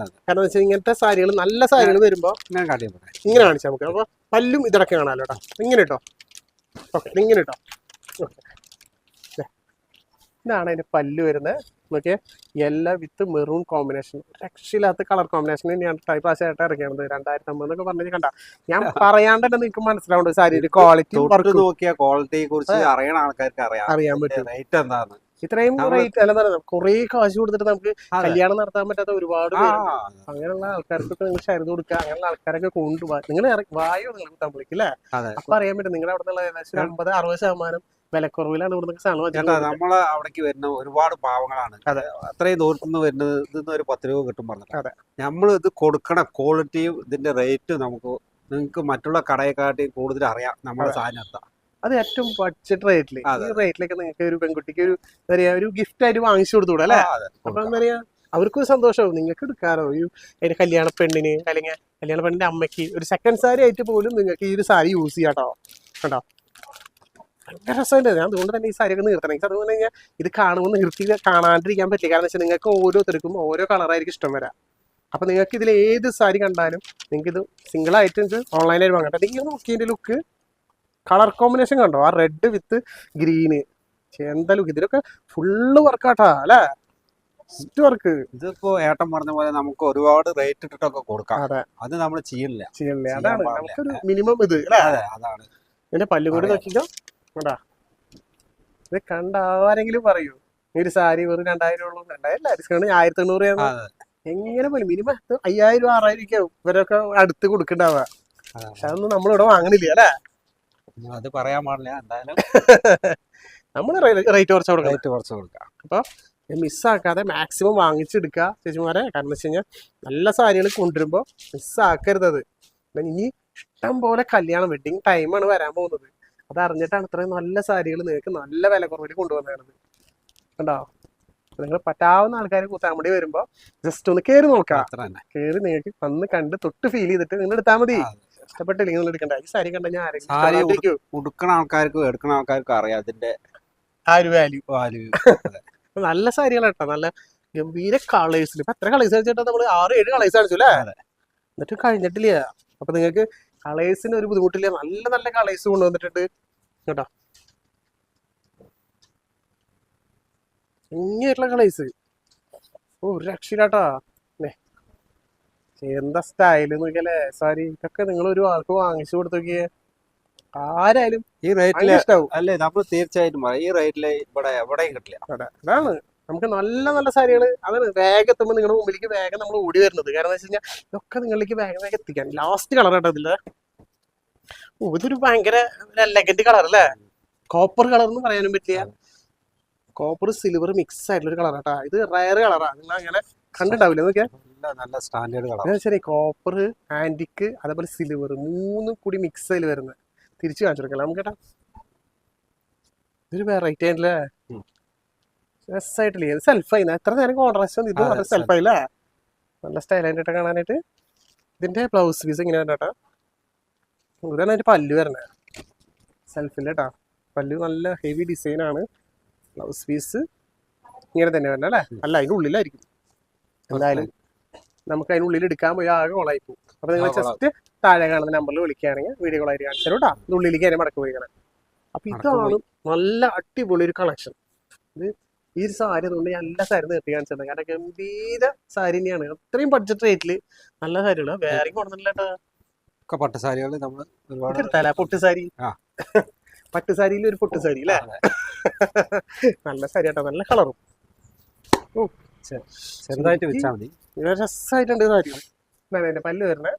കാരണം വെച്ചാൽ ഇങ്ങനത്തെ സാരികൾ, നല്ല സാരികൾ വരുമ്പോ ഇങ്ങനെ കാണിച്ചാൽ നമുക്ക്. അപ്പൊ പല്ലും ഇതൊക്കെ കാണാമല്ലോ കേട്ടോ. ഇങ്ങനെ കേട്ടോ. ഓക്കെ, ഇങ്ങനെ കേട്ടോ. ഇതാണ് അതിന്റെ പല്ല് വരുന്നത്. നോക്കിയേ, യെല്ലോ വിത്ത് മെറൂൺ കോമ്പിനേഷൻ. രക്ഷയില്ലാത്ത കളർ കോമ്പിനേഷൻ തന്നെയാണ് ടൈപ്പ് ആയിട്ട് ഇറങ്ങിയത്. 2050 പറഞ്ഞത് കണ്ട. ഞാൻ പറയാണ്ട് തന്നെ നിങ്ങൾക്ക് മനസ്സിലാവുന്നുണ്ട് സാരിയുടെ ക്വാളിറ്റി. നോക്കിയ ക്വാളിറ്റിയെ കുറിച്ച് അറിയണ ആൾക്കാർക്ക് അറിയാൻ പറ്റും റേറ്റ് എന്താണ്. ഇത്രയും റേറ്റ് അല്ല പറയുന്നത്, കുറെ കാശ് കൊടുത്തിട്ട് നമുക്ക് അതെ. കല്യാണം നടത്താൻ പറ്റാത്ത ഒരുപാട് ആ പേരുണ്ട്. അങ്ങനെയുള്ള ആൾക്കാർക്കൊക്കെ നിങ്ങൾ ഷെയർ കൊടുക്കുക, അങ്ങനെയുള്ള ആൾക്കാരൊക്കെ കൊണ്ടുപോകാൻ നിങ്ങൾ വായോ നിങ്ങൾ കുത്താമ്പളിക്ക് അല്ലേ. അതെ അപ്പൊ അറിയാൻ പറ്റും നിങ്ങളുടെ അവിടെ നിന്നുള്ള ഏകദേശം 50-60% വിലക്കുറവിലാണ് ഇവിടുന്ന് സാധനം ചേട്ടാ, വെച്ചിട്ടുള്ളത്. നമ്മളെ അവിടേക്ക് വരുന്ന ഒരുപാട് പാവങ്ങളാണ്. അതെ. അത്രയും ദൂരത്തുനിന്ന് വരുന്നത് ഇതിന്ന് ഒരു 10 രൂപ കിട്ടും പറഞ്ഞത്. അതെ. നമ്മൾ ഇത് കൊടുക്കണ ക്വാളിറ്റിയും ഇതിന്റെ റേറ്റും നിങ്ങൾക്ക് മറ്റുള്ള കടയെക്കാട്ടി കൂടുതൽ അറിയാം നമ്മുടെ സാധനം എന്താ. അത് ഏറ്റവും ബഡ്ജറ്റ് റേറ്റില്, ഈ അതെ. റേറ്റിലൊക്കെ നിങ്ങൾക്ക് ഒരു പെൺകുട്ടിക്ക് ഒരു എന്താ പറയാ ഒരു ഗിഫ്റ്റ് ആയിട്ട് വാങ്ങിച്ചു കൊടുത്തൂടെ അല്ലെ. അതെ, അപ്പൊ എന്താ പറയാ അവർക്കൊരു സന്തോഷമാവും, നിങ്ങൾക്ക് എടുക്കാറോ ഒരു അതിന്റെ കല്യാണ പെണ്ണിന് അല്ലെങ്കിൽ കല്യാണ പെണ്ണിന്റെ അമ്മയ്ക്ക് ഒരു സെക്കൻഡ് സാരി ആയിട്ട് പോലും നിങ്ങൾക്ക് ഈ ഒരു സാരി യൂസ് ചെയ്യാട്ടോ. കേട്ടോ ഭയങ്കര രസമുണ്ട്. ഞാൻ അതുകൊണ്ട് തന്നെ ഈ സാരിയൊക്കെ നിർത്തണം. എനിക്ക് അതുകൊണ്ട് കഴിഞ്ഞാൽ ഇത് കാണുമ്പോൾ നിർത്തി കാണാണ്ടിരിക്കാൻ പറ്റില്ല. കാരണം വെച്ചാൽ നിങ്ങൾക്ക് ഓരോരുത്തർക്കും ഓരോ കളറായിരിക്കും ഇഷ്ടം വരാം. അപ്പൊ നിങ്ങൾക്ക് ഇതിൽ ഏത് സാരി കണ്ടാലും നിങ്ങൾക്ക് ഇത് സിംഗിൾ ആയിട്ട് ഓൺലൈനായിട്ട് വാങ്ങാം. അല്ലെങ്കിൽ നോക്കിയതിന്റെ ലുക്ക് കളർ കോമ്പിനേഷൻ കണ്ടോ, ആ റെഡ് വിത്ത് ഗ്രീന്, എന്താ ലുക്ക്. ഇതിലൊക്കെ ഫുള്ള് വർക്കാട്ടാ അല്ലെ, വർക്ക്. ഇതിപ്പോ ഏട്ടൻ പറഞ്ഞ പോലെ നമുക്ക് ഒരുപാട് റേറ്റ് ഇട്ടിട്ടൊക്കെ കൊടുക്കാം. അതെ, അത് നമ്മൾ ചെയ്യില്ല. അതാണ് നമുക്കൊരു മിനിമം ഇത് അല്ലേ. അതെ, അതാണ്. എന്റെ പല്ലും കൂടി നോക്കിക്കോ കേട്ടാ. ഇത് കണ്ട ആരെങ്കിലും പറയൂ ഈ ഒരു സാരി വെറും 2000 ഉള്ളൂ. 2000 ഡിസ്കൗണ്ട് 1800 എങ്ങനെ പോലും മിനിമം 5000-6000 ഒക്കെ ഇവരൊക്കെ അടുത്ത് കൊടുക്കണ്ടാവുക. പക്ഷെ അതൊന്നും നമ്മളിവിടെ വാങ്ങണില്ല അല്ലേ. അത് പറയാൻ പാടില്ല. എന്തായാലും നമ്മള് റേറ്റ് കുറച്ച് കൊടുക്കാം. റേറ്റ് കുറച്ച് കൊടുക്കാം. അപ്പൊ മിസ്സാക്കാതെ മാക്സിമം വാങ്ങിച്ചെടുക്കുക ചേച്ചിമാരെ. കാരണം വെച്ച് കഴിഞ്ഞാൽ നല്ല സാരികൾ കൊണ്ടുവരുമ്പോൾ മിസ്സാക്കരുത്. അത് ഇനി ഇഷ്ടം പോലെ കല്യാണം വെഡിങ് ടൈമാണ് വരാൻ പോകുന്നത്. അത് അറിഞ്ഞിട്ടാണ് ഇത്രയും നല്ല സാരികൾ നിങ്ങൾക്ക് നല്ല വില കുറവിൽ കൊണ്ടുവന്നത്. കണ്ടോ, നിങ്ങൾ പറ്റാവുന്ന ആൾക്കാർ കൂത്താമ്പടി വരുമ്പോ ജസ്റ്റ് ഒന്ന് കയറി നോക്കാം. കയറി നിങ്ങൾക്ക് വന്ന് കണ്ട് തൊട്ട് ഫീൽ ചെയ്തിട്ട് നിങ്ങൾ എടുത്താൽ മതി. ഇഷ്ടപ്പെട്ടില്ലെങ്കിൽ നിങ്ങൾ എടുക്കണ്ട. ഈ സാരി കണ്ട ഞാൻ ആരെങ്കിലും ഉടുക്കണ ആൾക്കാർക്കും എടുക്കണ ആൾക്കാർക്കും അറിയാം അതിന്റെ ആ ഒരു വാല്യൂ. നല്ല സാരികളാട്ടോ, നല്ല ഗംഭീര കളേഴ്സിൽ. ഇപ്പൊ എത്ര കളേഴ്സ് വെച്ചിട്ടാ നമ്മള് 6-7 കളേഴ്സ് കാണിച്ചു അല്ലേ. എന്നിട്ട് കഴിഞ്ഞിട്ടില്ല. അപ്പൊ നിങ്ങൾക്ക് കളേഴ്സിന് ഒരു ബുദ്ധിമുട്ടില്ല. നല്ല നല്ല കളേഴ്സ് കൊണ്ടുവന്നിട്ടുണ്ട് കേട്ടോ. ഇങ്ങനെയുള്ള കളേഴ്സ് ഒരു രക്ഷയിലാട്ടാ. എന്താ സ്റ്റൈല് നോക്കിയല്ലേ സാരി. ഇതൊക്കെ നിങ്ങൾ ഒരു ആൾക്ക് വാങ്ങിച്ചു കൊടുത്തു നോക്കിയേ, ആരായാലും ഈ റേറ്റില് ഇഷ്ടാവും. അല്ലേ. നമ്മൾ തീർച്ചയായിട്ടും ഈ റേറ്റില് ഇവിടെ എവിടെയും കിട്ടില്ല. അതാണ് നമുക്ക് നല്ല നല്ല സാരികൾ. അതാണ് വേഗം എത്തുമ്പോൾ നിങ്ങളുടെ മുമ്പിലേക്ക് വേഗം നമ്മൾ ഓടി വരുന്നത്. കാരണം എന്താ വെച്ച് കഴിഞ്ഞാൽ ഇതൊക്കെ നിങ്ങളിലേക്ക് വേഗം എത്തിക്കാൻ. ലാസ്റ്റ് കളർ കേട്ടോ ഇതില്ല. ഇതൊരു ഭയങ്കര എലഗന്റ് കളർ അല്ലേ. കോപ്പർ കളർ എന്ന് പറയാനും പറ്റില്ല. കോപ്പർ സിൽവർ മിക്സ് ആയിട്ടുള്ള കളർ കേട്ടാ. ഇത് റയർ കളറാ. നിങ്ങൾ അങ്ങനെ കണ്ടിട്ടാവില്ല നോക്കിയാ. നല്ല സ്റ്റാൻഡേർഡ് കളർ. ശരി, കോപ്പർ, ആന്റിക്, അതേപോലെ സിൽവർ 3 കൂടി മിക്സ് ആയി വരുന്നത്. തിരിച്ചു കാണിച്ചു കൊടുക്കാം നമുക്ക് കേട്ടാ. ഇതൊരു വെറൈറ്റി ആയിട്ടല്ലേ, രസമായിട്ടില്ലേ. സെൽഫായി എത്ര നേരം കോൺട്രാസ്റ്റ്. ഇത് വളരെ സെൽഫായില്ലേ, നല്ല സ്റ്റൈലായിട്ട് കാണാനായിട്ട്. ഇതിന്റെ ബ്ലൗസ് പീസ് ഇങ്ങനെ കേട്ടാ. ഇതാണ് അതിന്റെ പല്ല് വരണേ സെൽഫിൽ കേട്ടാ. പല്ല് നല്ല ഹെവി ഡിസൈൻ ആണ്. ബ്ലൗസ് പീസ് ഇങ്ങനെ തന്നെ വരണേ അല്ലേ. അല്ല, അതിന്റെ ഉള്ളിലായിരിക്കും. എന്തായാലും നമുക്ക് അതിനുള്ളിൽ എടുക്കാൻ പോയി ആകെ കോളായി പോകും. അപ്പൊ നിങ്ങൾ ജസ്റ്റ് താഴെ കാണുന്ന നമ്പറിൽ വിളിക്കുകയാണെങ്കിൽ വീഡിയോ കോളായിട്ട് കാണിച്ചു തരും കേട്ടോ. ഇത് ഉള്ളിലേക്ക് അതിനെ മടക്കി പോയിക്കണം. അപ്പൊ ഇതാണ് നല്ല അടിപൊളി ഒരു കളക്ഷൻ. ഇത് ഈ ഒരു സാരി അതുകൊണ്ട് എല്ലാ സാരി നിർത്തി കാണിച്ചത്. കാരണം ഗംഭീര സാരി തന്നെയാണ്. അത്രയും ബഡ്ജറ്റ് റേറ്റില് നല്ല സാരികള് വേറെ കൊടുക്കുന്നില്ല. പട്ടുസാരികൾ നമ്മൾ ഒരുപാട് പൊട്ടുസാരി, പട്ടുസാരിയിൽ ഒരു പൊട്ടുസാരി അല്ലേ. നല്ല സാരി കേട്ടോ, നല്ല കളറും. ഓ ചെറുതായിട്ട് വെച്ചാൽ മതി. രസമായിട്ടുണ്ട് സാരി. എന്റെ പല്ല് വരുന്നത്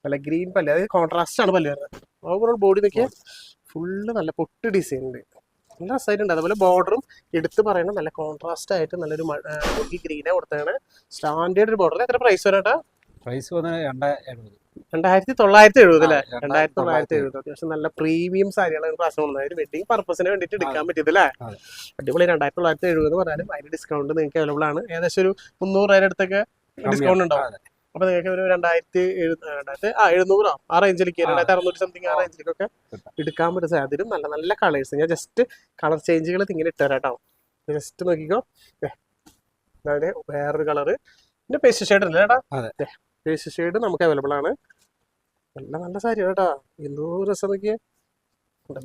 നല്ല ഗ്രീൻ പല്ല്, അതായത് കോൺട്രാസ്റ്റ് ആണ് പല്ല് വരുന്നത്. ഓവറോൾ ബോഡി നോക്കിയാൽ ഫുള്ള് നല്ല പൊട്ട് ഡിസൈൻ ഉണ്ട്. നല്ല രസമായിട്ടുണ്ട്. അതുപോലെ ബോർഡറും എടുത്ത് പറയണം നല്ല കോൺട്രാസ്റ്റ് ആയിട്ട് നല്ലൊരു ഗ്രീനെ കൊടുത്താണ്. സ്റ്റാൻഡേർഡ് ഒരു ബോർഡർ. എത്ര പ്രൈസ് വരാട്ടാ? പ്രൈസ് വന്നത് 2970 അല്ലേ. 2970. അത്യാവശ്യം നല്ല പ്രീമിയം സാരികളാണ് പ്രാവശ്യം വന്നത്. ഒരു വെഡിങ് പർപ്പസിന് വേണ്ടിയിട്ട് എടുക്കാൻ പറ്റിയത് അല്ലേ. അടിപൊളി. 2970 പറഞ്ഞാലും അതിന് ഡിസ്കൗണ്ട് നിങ്ങൾക്ക് അവൈലബിൾ ആണ്. ഏകദേശം ഒരു 300,000 അടുത്തൊക്കെ ഡിസ്കൗണ്ട് ഉണ്ടാവും. അപ്പൊ നിങ്ങൾക്ക് ഒരു 2700 ആ റേഞ്ചിലേക്ക് 2600 സംതിങ് ആ റേഞ്ചിലേക്കൊക്കെ എടുക്കാൻ പറ്റും. അതിലും നല്ല നല്ല കളേഴ്സ്. ഞാൻ ജസ്റ്റ് കളർ ചേഞ്ചുകൾ ഇങ്ങനെ ഇട്ടുതരാം കേട്ടോ. ജസ്റ്റ് നോക്കിക്കോ. അതായത് വേറൊരു കളറ് പിന്നെ പേസ്റ്റ് ഷെയ്ഡ് അല്ലേ ചേട്ടാ. പേസ്റ്റ് ഷെയ്ഡ് നമുക്ക് അവൈലബിൾ ആണ്. നല്ല നല്ല സാരി കേട്ടാ. എന്തോ രസം നോക്കിയേ.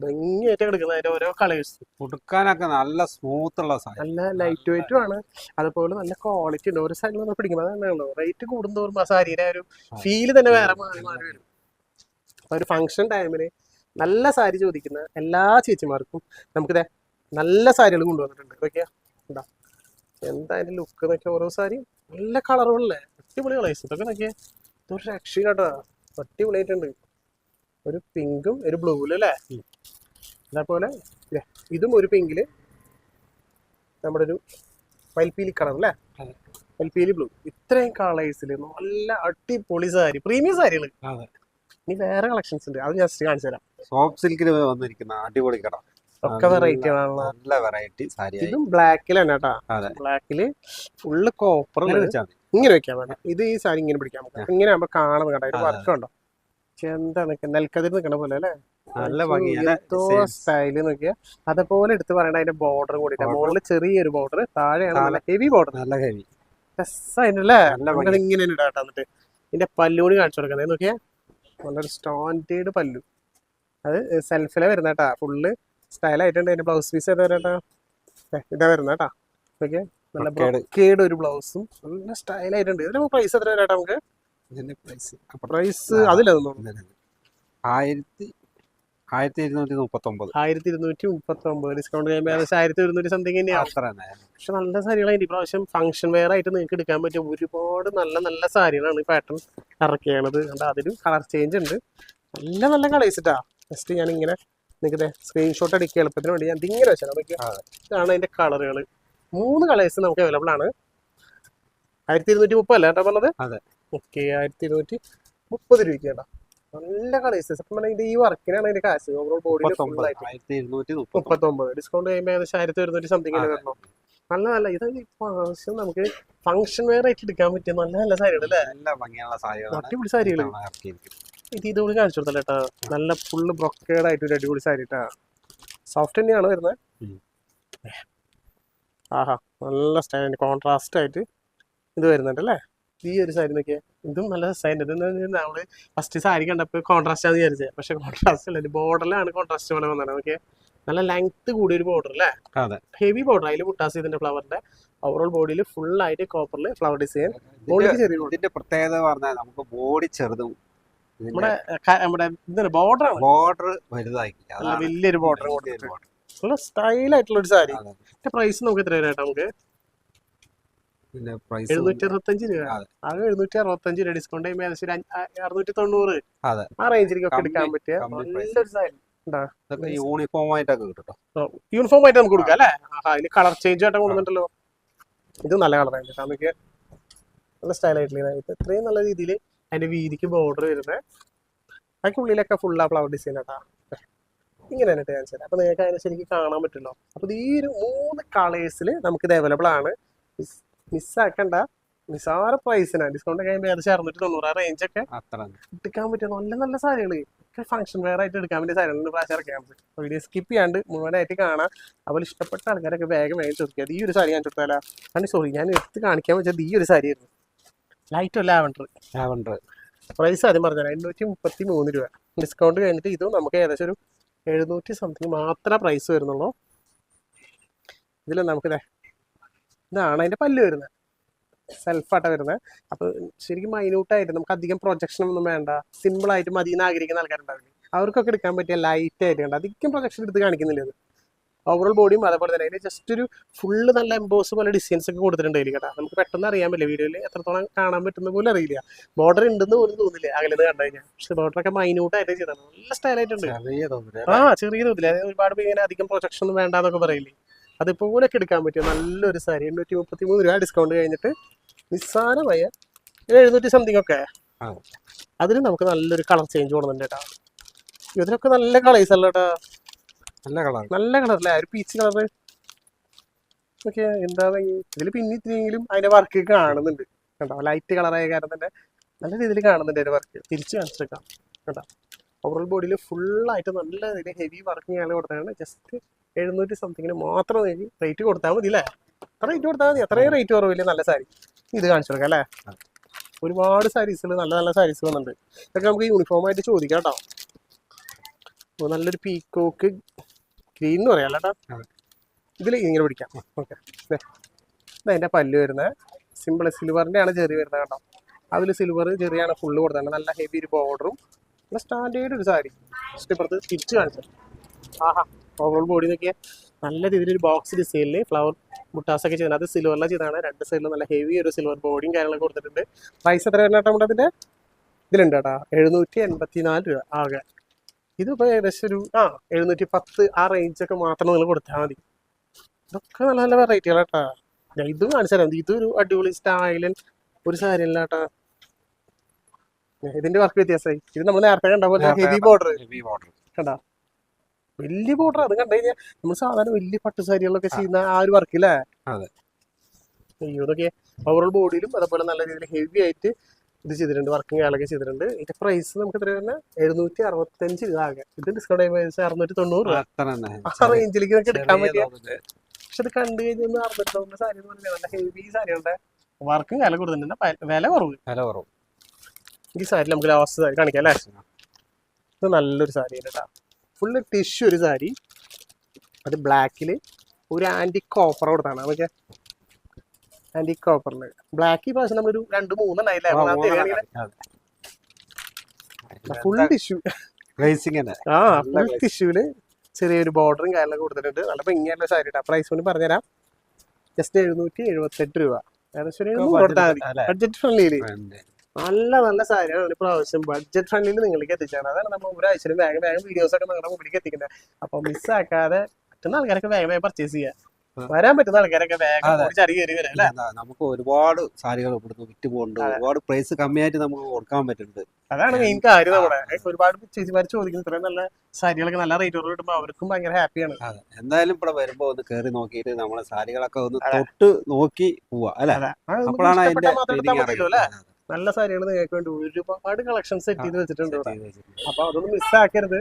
ഭംഗിയായിട്ട് കിടക്കുന്നത് അതിന്റെ ഓരോ കളേഴ്സ്. ഉടുക്കാനൊക്കെ നല്ല സ്മൂത്ത് ഉള്ള സാരി, നല്ല ലൈറ്റ് വെയിറ്റും ആണ്. അതുപോലെ നല്ല ക്വാളിറ്റി ഉണ്ട്. ഒരു സാരി നമ്മൾ പിടിക്കുമ്പോൾ അതന്നെയാണല്ലോ റേറ്റ് കൂടുന്തോറും ആ സാരിയുടെ ഒരു ഫീല് തന്നെ വേറെ മാറി മാറി വരും. അപ്പൊ ഒരു ഫംഗ്ഷൻ ടൈമിന് നല്ല സാരി ചോദിക്കുന്ന എല്ലാ ചേച്ചിമാർക്കും നമുക്കിത് നല്ല സാരികൾ കൊണ്ടുവന്നിട്ടുണ്ട്. ഓക്കെ, എന്താ എന്താ അതിന്റെ ലുക്ക് നോക്കിയാൽ ഓരോ സാരി നല്ല കളറുകളല്ലേ, അടിപൊളി കളേഴ്സ് ഇതൊക്കെ നോക്കിയേ. ഇതൊരു രക്ഷയില്ലാട്ടോ, അടിപൊളിയായിട്ടുണ്ട്. ഒരു പിങ്കും ഒരു ബ്ലൂവിലും അല്ലേ. അതേപോലെ ഇതും ഒരു പിങ്കില് നമ്മുടെ ഒരു വൈൽപ്പീലി കളർ അല്ലേ, വൈൽപ്പീലി ബ്ലൂ. ഇത്രയും കളേഴ്സിൽ നല്ല അടിപൊളി സാരി, പ്രീമിയം സാരികൾ. ഇനി വേറെ കളക്ഷൻസ് ഉണ്ട്, അത് ജസ്റ്റ് കാണിച്ചു തരാം. സോഫ്റ്റ് സിൽക്കിൽ വന്നിരിക്കുന്ന അടിപൊളി കട, ഒക്കെ വെറൈറ്റി ആണല്ലോ. നല്ല വെറൈറ്റി സാരി. ഇതും ബ്ലാക്കിൽ തന്നെ കേട്ടാ, ബ്ലാക്കില് ഫുള്ള് കോപ്പർ. ഇങ്ങനെ വെക്കാൻ വേണം. ഇത് ഈ സാരി ഇങ്ങനെ പിടിക്കാൻ പറ്റും, ഇങ്ങനെ ആകുമ്പോ കാണുന്നത് കണ്ട ഒരു വർക്ക് ഉണ്ടോ, എന്താണ് നെൽക്കതിർ നിൽക്കണ പോലെ അല്ലേ, നല്ല ഭംഗിയാണ് സ്റ്റൈല് നോക്കിയാ. അതേപോലെ എടുത്ത് പറയണ അതിന്റെ ബോർഡർ കൂടിയിട്ട്, മുകളിൽ ചെറിയൊരു ബോർഡർ, താഴെയാണ് നല്ല ഹെവി ബോർഡർ. നല്ല ഹെവി രസമായിട്ടല്ലേ, ഇങ്ങനെ ഇടാട്ടാ. എന്നിട്ട് ഇതിന്റെ പല്ലൂടി കാണിച്ചു കൊടുക്കുന്നത് നോക്കിയാ, നല്ലൊരു സ്റ്റാൻഡേർഡ് പല്ലു. അത് സെൽഫിലെ വരുന്ന കേട്ടാ, ഫുള്ള് സ്റ്റൈലായിട്ടുണ്ട്. അതിന്റെ ബ്ലൗസ് പീസ് ഏതാ വരാട്ടാ, ഇതാ വരുന്ന കേട്ടാ. ഓക്കെ, നല്ല ബ്രോക്കേഡ് ഒരു ബ്ലൗസും നല്ല സ്റ്റൈലായിട്ടുണ്ട്. ഇതിന് പ്രൈസ് എത്ര വരാട്ടാ നമുക്ക്? പ്രൈസ് അതില്ല 1239. ഡിസ്കൗണ്ട് ചെയ്യുമ്പോൾ 1100 സംതിങ് തന്നെയാണ്. പക്ഷെ നല്ല സാരികളായിട്ട് ഇപ്രാവശ്യം ഫംഗ്ഷൻ വെയർ ആയിട്ട് നിങ്ങൾക്ക് എടുക്കാൻ പറ്റിയ ഒരുപാട് നല്ല നല്ല സാരികളാണ് ഈ പാറ്റേൺ ഇറക്കിയത്. അതിലും കളർ ചേഞ്ച് ഉണ്ട്, നല്ല നല്ല കളേഴ്സ് ഇട്ടാ. ജസ്റ്റ് ഞാൻ ഇങ്ങനെ നിങ്ങൾക്ക് സ്ക്രീൻഷോട്ട് അടിക്കുക എളുപ്പത്തിന് വേണ്ടി ഞാൻ ഇങ്ങനെ വെച്ചാൽ ഇതാണ് അതിന്റെ കളറുകൾ. 3 കളേഴ്സ് നമുക്ക് അവൈലബിൾ ആണ്. 1230 അല്ല കേട്ടോ പറഞ്ഞത്. ഓക്കെ, 1230 രൂപയ്ക്ക് കേട്ടോ. നല്ല കളേഴ്സ്. സത്യം പറഞ്ഞാൽ ഇത് ഈ വർക്കിനാണ് അതിന്റെ കാശ്. ഓവറോൾ ബോഡിയിൽ 39. ഡിസ്കൗണ്ട് ചെയ്യുമ്പോൾ ഏകദേശം 1100 സംതിങ് വരണം. നല്ല നല്ല ഇത് ഇപ്രാവശ്യം നമുക്ക് ഫംഗ്ഷൻ വെയർ ആയിട്ട് എടുക്കാൻ പറ്റിയ നല്ല നല്ല സാരികൾ അല്ലേ, അടിപൊളി സാരികൾ. ഇതുകൂടി കാണിച്ചു കൊടുത്തല്ലേ കേട്ടോ, നല്ല ഫുള്ള് ബ്രൊക്കേഡ് ആയിട്ട് ഒരു അടിപൊളി സാരി കേട്ടാ. സോഫ്റ്റ് തന്നെയാണ് വരുന്നത്. ആഹാ, നല്ല സ്റ്റൈൽ കോൺട്രാസ്റ്റ് ആയിട്ട് ഇത് വരുന്നുണ്ട് അല്ലേ. ഈ ഒരു സാരി നോക്കിയാൽ ഇതും നല്ല ഡിസൈൻ. ഇത് നമ്മള് ഫസ്റ്റ് സാരി കണ്ടപ്പോൾ കോൺട്രാസ്റ്റ് ആണെന്ന് വിചാരിച്ചത്, പക്ഷെ കോൺട്രാസ്റ്റ് അല്ല, ബോർഡറിലാണ് കോൺട്രാസ്റ്റ് പോലെ വന്നത്. ഓക്കെ, നല്ല ലെങ്ത് കൂടിയൊരു ബോർഡർ അല്ലേ, ഹെവി ബോർഡർ. അതിൽ മുട്ടാസ് ഇതിന്റെ ഫ്ലവറിന്റെ ഓവറോൾ ബോഡിയിൽ ഫുൾ ആയിട്ട് കോപ്പറിൽ ഫ്ലവർ ഡിസൈൻ. ഇതിന്റെ പ്രത്യേകത പറഞ്ഞാൽ നമുക്ക് ബോഡി ചെറുതും നമ്മുടെ ബോർഡർ വലുതായിരിക്കും, വലിയൊരു ബോർഡർ നല്ല സ്റ്റൈലായിട്ടുള്ള ഒരു സാരി. പ്രൈസ് നമുക്ക് എത്ര വരാം? നമുക്ക് 765 രൂപ. അത് 765 രൂപ ഡിസ്കൗണ്ട് ചെയ്യുമ്പോൾ ഏകദേശം 690 ആ റേഞ്ചിലേക്കൊക്കെ എടുക്കാൻ പറ്റിയ നല്ലൊരു സാരി. യൂണിഫോം ആയിട്ടൊക്കെ കിട്ടും. യൂണിഫോം ആയിട്ട് നമുക്ക് കൊടുക്കാം അല്ലേ. അതില് കളർ ചേഞ്ച് ആയിട്ട് കൊടുക്കുന്നുണ്ടല്ലോ. ഇത് നല്ല കളറായിട്ട് നമുക്ക് നല്ല സ്റ്റൈലായിട്ടുള്ള ഇത്രയും നല്ല രീതിയിൽ അതിന്റെ വീതിക്ക് ബോർഡർ വരുന്നത്. അതിന്റെ ഉള്ളിലൊക്കെ ഫുൾ ആ ഫ്ലവർ ഡിസൈൻ ആട്ടാ. ഇങ്ങനെ തന്നെ ഞാൻ ചെയ്യാം. അപ്പൊ നിങ്ങൾക്ക് അതിനെ ശരിക്കും കാണാൻ പറ്റുമല്ലോ. അപ്പൊ ഈ ഒരു 3 കളേഴ്സിൽ നമുക്ക് ഇത് അവൈലബിൾ ആണ്. മിസ്സാക്കണ്ട, നിസാര പ്രൈസിനാണ്. ഡിസ്കൗണ്ട് കഴിയുമ്പോൾ ഏകദേശം 690 ആ റേഞ്ചൊക്കെ എടുക്കാൻ പറ്റിയ നല്ല നല്ല സാരികൾ. ഫംഗ്ഷൻ വെയർ ആയിട്ട് എടുക്കാൻ വേണ്ടി സാരികൾ പ്രാവശ്യം ഇറക്കാൻ പറ്റും. വീഡിയോ സ്കിപ്പ് ചെയ്യാണ്ട് മുഴുവനായിട്ട് കാണാം. അതുപോലെ ഇഷ്ടപ്പെട്ട ആൾക്കാരൊക്കെ വേഗം ചോദിക്കുക. ഈ ഒരു സാരി ഞാൻ ചോദിച്ചാലാ, സോറി ഞാൻ എടുത്ത് കാണിക്കാൻ വെച്ചത് ഈ ഒരു സാരി ആയിരുന്നു. Light lavender. പ്രൈസ് ആദ്യം പറഞ്ഞാൽ 833 രൂപ. ഡിസ്കൗണ്ട് കഴിഞ്ഞിട്ട് ഇതും നമുക്ക് ഏകദേശം ഒരു 700 സംതിങ് മാത്രമേ പ്രൈസ് വരുന്നുള്ളൂ. ഇതിൽ നമുക്കിതേ ഇതാണ് അതിന്റെ പല്ല് വരുന്നത്, സെൽഫായിട്ടാണ് വരുന്നത്. അപ്പോൾ ശരിക്കും മൈന്യൂട്ടായിട്ട് നമുക്ക് അധികം പ്രൊജക്ഷൻ ഒന്നും വേണ്ട, സിമ്പിൾ ആയിട്ട് മതി എന്ന് ആഗ്രഹിക്കുന്ന ആൾക്കാരുണ്ടാവില്ലേ, അവർക്കൊക്കെ എടുക്കാൻ പറ്റിയ ലൈറ്റ് ആയിട്ട് കണ്ട അധികം പ്രൊജക്ഷൻ എടുത്ത് കാണിക്കുന്നില്ല. ഇത് ഓവറോൾ ബോഡിയും അതേപോലെ തന്നെ അതിന് ജസ്റ്റ് ഒരു ഫുള്ള് നല്ല എംബോസ് പോലെ ഡിസൈൻസ് ഒക്കെ കൊടുത്തിട്ടുണ്ട് അതിൽ കേട്ടോ. നമുക്ക് പെട്ടെന്ന് അറിയാൻ പറ്റില്ല, വീഡിയോയിൽ എത്രത്തോളം കാണാൻ പറ്റുന്ന പോലും അറിയില്ല. ബോർഡർ ഉണ്ടെന്ന് പോലും തോന്നില്ല അകലെന്ന് കണ്ടു കഴിഞ്ഞാൽ. പക്ഷെ ബോർഡറൊക്കെ മൈന്യൂട്ടായിട്ട് ചെയ്താണ്, നല്ല സ്റ്റൈലായിട്ടുണ്ട്. ചെറിയ തോന്നില്ല. ഒരുപാട് ഇങ്ങനെ അധികം പ്രൊജക്ഷൻ ഒന്നും വേണ്ടെന്നൊക്കെ പറയില്ലേ, അതുപോലൊക്കെ എടുക്കാൻ പറ്റിയ നല്ലൊരു സാരി. 833 രൂപ ഡിസ്കൗണ്ട് കഴിഞ്ഞിട്ട് നിസ്സാരമായ 700 സംതിങ് ഒക്കെ. അതിന് നമുക്ക് നല്ലൊരു കളർ ചേഞ്ച് കൊടുക്കുന്നുണ്ട് കേട്ടോ. ഇതിനൊക്കെ നല്ല കളേഴ്സ് അല്ല കേട്ടോ, നല്ല കളറല്ലേ, ഒരു പീച്ച് കളറ്. ഓക്കെ, എന്താ ഇതിൽ പിന്നെ ഇത്തിരിയെങ്കിലും അതിന്റെ വർക്ക് കാണുന്നുണ്ട് കേട്ടോ. ലൈറ്റ് കളറായ കാരണം തന്നെ നല്ല രീതിയിൽ കാണുന്നുണ്ട് അതിന്റെ വർക്ക്. തിരിച്ച് കാണിച്ചേക്കാം കേട്ടോ. ഓവറോൾ ബോഡിയിൽ ഫുള്ളായിട്ട് നല്ല ഹെവി വർക്ക് ഞാൻ കൊടുത്തതാണ്. ജസ്റ്റ് 700 സംതിങ്ങിന് മാത്രം റേറ്റ് കൊടുത്താൽ മതി അല്ലേ. അത്ര റേറ്റ് കൊടുത്താൽ മതി, അത്രയും റേറ്റ് കുറവില്ല. നല്ല സാരി ഇത് കാണിച്ചു കൊടുക്കാം അല്ലേ. ഒരുപാട് സാരീസുകൾ, നല്ല നല്ല സാരീസ് വന്നിട്ടുണ്ട്. ഇതൊക്കെ നമുക്ക് യൂണിഫോം ആയിട്ട് ചോദിക്കാം കേട്ടോ. നല്ലൊരു പീക്കോക്ക് ഗ്രീൻ എന്ന് പറയാം കേട്ടോ. ഇതിൽ ഇങ്ങനെ പിടിക്കാം. ഓക്കെ, അതിന്റെ പല്ല് വരുന്നത് സിമ്പിൾ സിൽവറിന്റെ ആണ് ചെറിയ വരുന്നത് കേട്ടോ. അതിൽ സിൽവർ ചെറിയാണ് ഫുള്ള് കൊടുത്തത്. നല്ല ഹെവി ഒരു ബോർഡറും നല്ല സ്റ്റാൻഡേർഡ് ഒരു സാരി. ഇഷ്ടപ്പെടുത്ത് തിരിച്ച് കാണിച്ചത്. ആഹാ, ഓവറോൾ ബോഡി നോക്കിയാൽ നല്ല രീതിയിൽ ഒരു ബോക്സ് ഡിസൈനിൽ ഫ്ലവർ മുട്ടാസ് ഒക്കെ ചെയ്തത്. അത് സിൽവറിലാണ് ചെയ്തതാണ്. രണ്ട് സൈഡിലും നല്ല ഹെവി ഒരു സിൽവർ ബോഡിയും കാര്യങ്ങളൊക്കെ കൊടുത്തിട്ടുണ്ട്. പ്രൈസ് എത്ര വരുന്ന കേട്ടോ നമ്മുടെ അതിന്റെ ഇതിലുണ്ട് കേട്ടോ, 784 രൂപ ആകെ. ഇതിപ്പോ ഏകദേശം ഒരു 710 ആ റേഞ്ചൊക്കെ മാത്രം നിങ്ങൾ കൊടുത്താൽ മതി. ഇതൊക്കെ നല്ല നല്ല വെറൈറ്റികളാട്ടാ. ഇതും കാണിച്ചു തരാം. ഇതൊരു അടിപൊളി സ്റ്റൈലൻ ഒരു സാരി അല്ല കേട്ടാ. ഇതിന്റെ വർക്ക് വ്യത്യാസമായി. ഇത് നമ്മൾ നേരത്തെ കണ്ട പോലെ ഹെവി ബോർഡർ കണ്ടാ, വലിയ ബോർഡർ. അത് കണ്ടു കഴിഞ്ഞാൽ നമ്മൾ സാധാരണ വലിയ പട്ടു സാരികളൊക്കെ ചെയ്യുന്ന ആ ഒരു വർക്ക് ഇല്ലേ. അയ്യോ, ഇതൊക്കെ ഓവറോൾ ബോഡിയിലും അതേപോലെ നല്ല രീതിയിൽ ഹെവി ആയിട്ട് ഇത് ചെയ്തിട്ടുണ്ട്, വർക്കിംഗ് ആളൊക്കെ ചെയ്തിട്ടുണ്ട്. ഇതിന്റെ പ്രൈസ് നമുക്ക് എത്ര വരുന്നത്? 765 രൂപ ആകെ. ഇത് ഡിസ്കൗണ്ട് ആയി 690 രൂപ ആ റേഞ്ചിലേക്ക് നമുക്ക് എടുക്കാൻ പറ്റിയ. പക്ഷെ ഇത് കണ്ടു കഴിഞ്ഞാൽ 690 സാരി എന്ന് പറഞ്ഞാൽ നല്ല ഹെവി സാരികളുടെ വർക്കും വില കൊടുത്തിട്ടുണ്ട്, വില കുറവ്. ഈ സാരി നമുക്ക് ലാസ്റ്റ് സാരി കാണിക്കാം അല്ലേ. ഇത് നല്ലൊരു സാരി കേട്ടാ, ഫുള്ള് ടിഷ്യൂ ഒരു സാരി. അത് ബ്ലാക്കിൽ ഒരു ആന്റി കോപ്പർ കൊടുത്താണ്. നമുക്ക് ആന്റി കോപ്പറിന് ബ്ലാക്ക് പ്രാവശ്യം നമ്മളൊരു 2-3 ഫുൾ ടിഷ്യൂ. ഫുൾ ടിഷ്യൂല് ചെറിയൊരു ബോർഡറും കാര്യങ്ങളൊക്കെ കൊടുത്തിട്ടുണ്ട്. നല്ല ഭംഗിയായിട്ടുള്ള സാരി കേട്ടോ. പ്രൈസ് കൊണ്ട് പറഞ്ഞുതരാം, ജസ്റ്റ് 778 രൂപ. ബഡ്ജറ്റ് ഫ്രണ്ട്ലിയില് നല്ല നല്ല സാരിയാണ് ഒരു പ്രാവശ്യം ബഡ്ജറ്റ് ഫ്രണ്ട്ലിയിൽ നിങ്ങൾക്ക് എത്തിച്ചാണ്. അതാണ് നമ്മൾ ഒരാഴ്ചയിൽ വേഗം വീഡിയോസ് ഒക്കെ നിങ്ങളുടെ മുമ്പിലേക്ക് എത്തിക്കുന്നത്. അപ്പൊ മിസ്സാക്കാതെ പറ്റുന്ന ആൾക്കാരൊക്കെ വേഗം പർച്ചേസ് ചെയ്യാം. വരാൻ പറ്റുന്ന ആൾക്കാരൊക്കെ വേഗം ചരി കയറി വരാം അല്ലേ. നമുക്ക് ഒരുപാട് സാരികൾ ഇവിടുന്ന് വിറ്റ് പോകുന്നുണ്ട്, ഒരുപാട് പ്രൈസ് കമ്മിയായിട്ട് നമുക്ക് കൊടുക്കാൻ പറ്റുന്നുണ്ട്. അതാണ് മെയിൻ കാര്യം. നമ്മുടെ ഒരുപാട് ചേച്ചിമാർ ചോദിക്കുന്നത് ഇത്രയും നല്ല സാരികളൊക്കെ നല്ല റേറ്റോട് കിട്ടുമ്പോൾ അവർക്കും ഭയങ്കര ഹാപ്പിയാണ്. എന്തായാലും ഇവിടെ വരുമ്പോ ഒന്ന് കയറി നോക്കിയിട്ട് നമ്മളെ സാരികളൊക്കെ ഒന്ന് തൊട്ട് നോക്കി പോവാ അല്ലെ. അപ്പോഴാണ് അതിന്റെ നല്ല സാരികൾ നിങ്ങൾക്ക് വേണ്ടി ഒരുപാട് കളക്ഷൻ സെറ്റ് ചെയ്ത് വെച്ചിട്ടുണ്ട്. അപ്പൊ അതൊന്നും മിസ്സാക്കരുത്.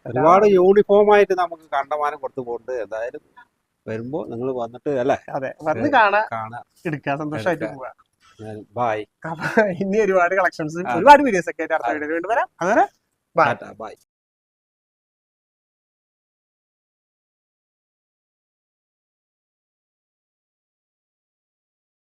ഒരുപാട് യൂണിഫോം ആയിട്ട് നമുക്ക് കണ്ടമാനം കൊടുത്തു പോകുന്നുണ്ട്. എന്തായാലും വരുമ്പോ നിങ്ങൾ വന്നിട്ട് അല്ലേ, അതെ, വന്ന് കാണാൻ എടുക്കാൻ സന്തോഷമായിട്ട് പോവാ. ബൈ. ഇനി ഒരുപാട് കളക്ഷൻസ് ഒരുപാട് വീഡിയോസ് ഒക്കെ ആയിട്ട് അടുത്ത വീഡിയോ വരാം. അതുവരെ ബൈ.